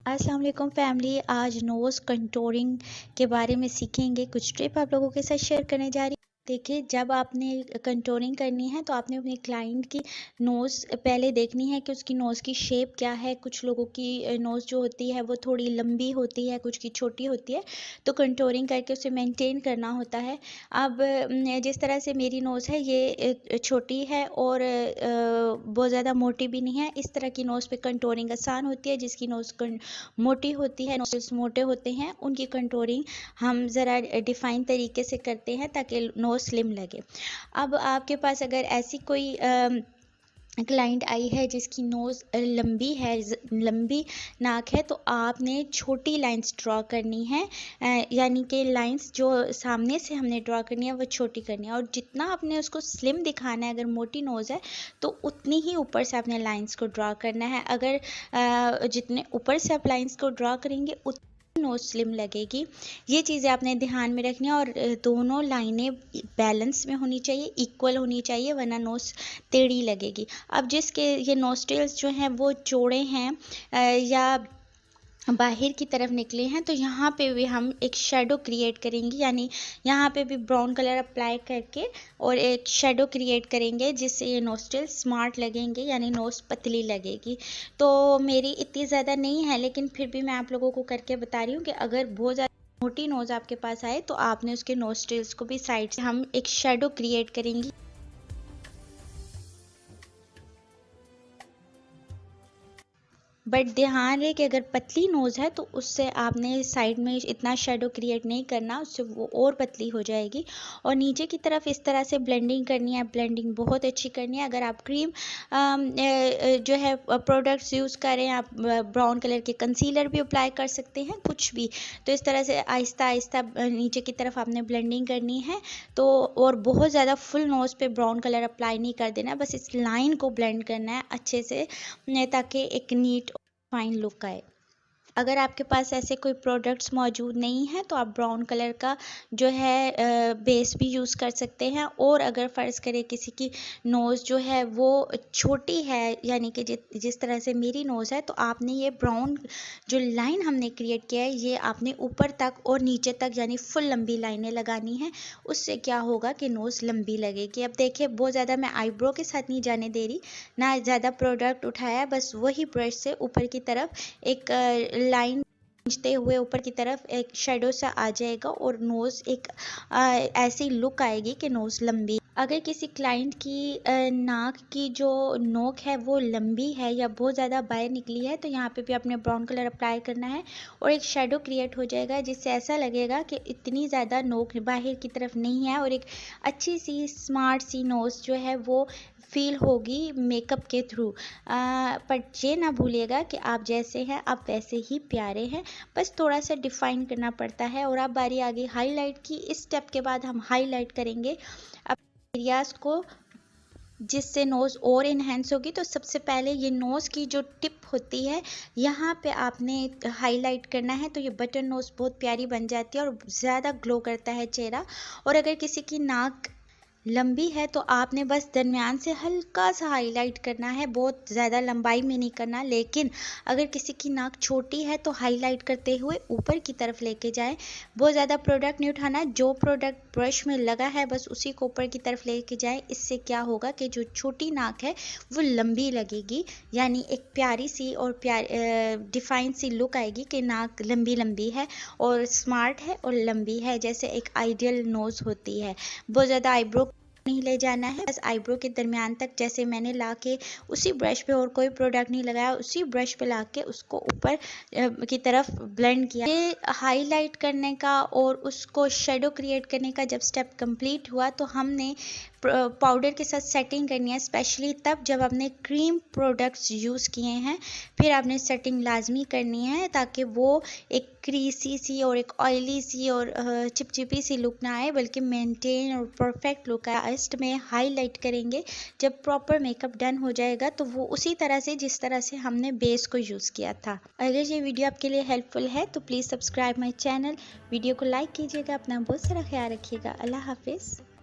अस्सलाम वालेकुम फैमिली। आज नोज़ कंटूरिंग के बारे में सीखेंगे। कुछ टिप आप लोगों के साथ शेयर करने जा रही हूँ। देखिए, जब आपने कंटूरिंग करनी है तो आपने अपने क्लाइंट की नोज़ पहले देखनी है कि उसकी नोज़ की शेप क्या है। कुछ लोगों की नोज़ जो होती है वो थोड़ी लंबी होती है, कुछ की छोटी होती है, तो कंटूरिंग करके उसे मेंटेन करना होता है। अब जिस तरह से मेरी नोज़ है ये छोटी है और बहुत ज़्यादा मोटी भी नहीं है। इस तरह की नोज़ पे कंटूरिंग आसान होती है। जिसकी नोज़ मोटी होती है, नोज़ मोटे होते हैं, उनकी कंटूरिंग हम ज़रा डिफ़ाइन तरीके से करते हैं ताकि नोज़ स्लिम लगे। अब आपके पास अगर ऐसी कोई क्लाइंट आई है जिसकी नोज़ लंबी है, लंबी नाक है, तो आपने छोटी लाइंस ड्रॉ करनी है। यानी कि लाइंस जो सामने से हमने ड्रॉ करनी है वो छोटी करनी है, और जितना आपने उसको स्लिम दिखाना है, अगर मोटी नोज़ है तो उतनी ही ऊपर से आपने लाइंस को ड्रॉ करना है। अगर जितने ऊपर से आप लाइंस को ड्रॉ करेंगे उतनी नोज स्लिम लगेगी। ये चीज़ें आपने ध्यान में रखनी है, और दोनों लाइनें बैलेंस में होनी चाहिए, इक्वल होनी चाहिए, वरना नोज टेढ़ी लगेगी। अब जिसके ये नोस्ट्रिल्स जो हैं वो चौड़े हैं या बाहर की तरफ निकले हैं, तो यहाँ पे भी हम एक शेडो क्रिएट करेंगे, यानी यहाँ पे भी ब्राउन कलर अप्लाई करके और एक शेडो क्रिएट करेंगे जिससे ये नोस्ट्रिल स्मार्ट लगेंगे, यानी नोज पतली लगेगी। तो मेरी इतनी ज़्यादा नहीं है, लेकिन फिर भी मैं आप लोगों को करके बता रही हूँ कि अगर बहुत ज़्यादा मोटी नोज़ आपके पास आए तो आपने उसके नोस्ट्रिल्स को भी साइड से हम एक शेडो क्रिएट करेंगे। बट ध्यान रहे कि अगर पतली नोज़ है तो उससे आपने साइड में इतना शेडो क्रिएट नहीं करना, उससे वो और पतली हो जाएगी। और नीचे की तरफ इस तरह से ब्लेंडिंग करनी है, ब्लेंडिंग बहुत अच्छी करनी है। अगर आप क्रीम जो है प्रोडक्ट्स यूज़ करें, आप ब्राउन कलर के कंसीलर भी अप्लाई कर सकते हैं, कुछ भी। तो इस तरह से आहिस्ता आहिस्ता नीचे की तरफ आपने ब्लेंडिंग करनी है। तो और बहुत ज़्यादा फुल नोज़ पे ब्राउन कलर अप्लाई नहीं कर देना, बस इस लाइन को ब्लेंड करना है अच्छे से, ताकि एक नीट फाइन लुक आए। अगर आपके पास ऐसे कोई प्रोडक्ट्स मौजूद नहीं हैं तो आप ब्राउन कलर का जो है बेस भी यूज़ कर सकते हैं। और अगर फ़र्ज़ करें किसी की नोज़ जो है वो छोटी है, यानी कि जिस तरह से मेरी नोज़ है, तो आपने ये ब्राउन जो लाइन हमने क्रिएट किया है ये आपने ऊपर तक और नीचे तक यानी फुल लंबी लाइनें लगानी हैं। उससे क्या होगा कि नोज़ लंबी लगेगी। अब देखिए, बहुत ज़्यादा मैं आईब्रो के साथ नहीं जाने दे रही, ना ज़्यादा प्रोडक्ट उठाया, बस वही ब्रश से ऊपर की तरफ एक लाइन खींचते हुए ऊपर की तरफ एक शेडो सा आ जाएगा और नोज़ एक ऐसी लुक आएगी कि नोज़ लंबी। अगर किसी क्लाइंट की नाक की जो नोक है वो लंबी है या बहुत ज़्यादा बाहर निकली है, तो यहाँ पे भी आपने ब्राउन कलर अप्लाई करना है और एक शेडो क्रिएट हो जाएगा जिससे ऐसा लगेगा कि इतनी ज़्यादा नोक बाहर की तरफ नहीं है, और एक अच्छी सी स्मार्ट सी नोज़ जो है वो फील होगी मेकअप के थ्रू। पर ये ना भूलिएगा कि आप जैसे हैं आप वैसे ही प्यारे हैं, बस थोड़ा सा डिफाइन करना पड़ता है। और अब बारी आ गई हाईलाइट की। इस स्टेप के बाद हम हाईलाइट करेंगे अब एरियाज को जिससे नोज़ और इन्हेंस होगी। तो सबसे पहले ये नोज़ की जो टिप होती है यहाँ पे आपने हाईलाइट करना है, तो ये बटन नोज़ बहुत प्यारी बन जाती है और ज़्यादा ग्लो करता है चेहरा। और अगर किसी की नाक लंबी है तो आपने बस दरमियान से हल्का सा हाईलाइट करना है, बहुत ज़्यादा लंबाई में नहीं करना। लेकिन अगर किसी की नाक छोटी है तो हाईलाइट करते हुए ऊपर की तरफ लेके जाएं। बहुत ज़्यादा प्रोडक्ट नहीं उठाना, जो प्रोडक्ट ब्रश में लगा है बस उसी को ऊपर की तरफ लेके जाएं। इससे क्या होगा कि जो छोटी नाक है वो लंबी लगेगी, यानी एक प्यारी सी और डिफाइन सी लुक आएगी कि नाक लंबी लंबी है और स्मार्ट है और लंबी है, जैसे एक आइडियल नोज़ होती है। बहुत ज़्यादा आईब्रो नहीं ले जाना है, बस आईब्रो के दरमियान तक, जैसे मैंने लाके उसी ब्रश पे, और कोई प्रोडक्ट नहीं लगाया, उसी ब्रश पे लाके उसको ऊपर की तरफ ब्लेंड किया। ये हाईलाइट करने का और उसको शेडो क्रिएट करने का जब स्टेप कंप्लीट हुआ तो हमने पाउडर के साथ सेटिंग करनी है, स्पेशली तब जब आपने क्रीम प्रोडक्ट्स यूज़ किए हैं। फिर आपने सेटिंग लाजमी करनी है ताकि वो एक क्रीसी सी और एक ऑयली सी और चिपचिपी सी लुक ना आए, बल्कि मेंटेन और परफेक्ट लुक आए। लास्ट में हाईलाइट करेंगे जब प्रॉपर मेकअप डन हो जाएगा, तो वो उसी तरह से जिस तरह से हमने बेस को यूज़ किया था। अगर ये वीडियो आपके लिए हेल्पफुल है तो please subscribe my channel, video को लाइक कीजिएगा, अपना बहुत सारा ख्याल रखिएगा। अल्लाह हाफिज़।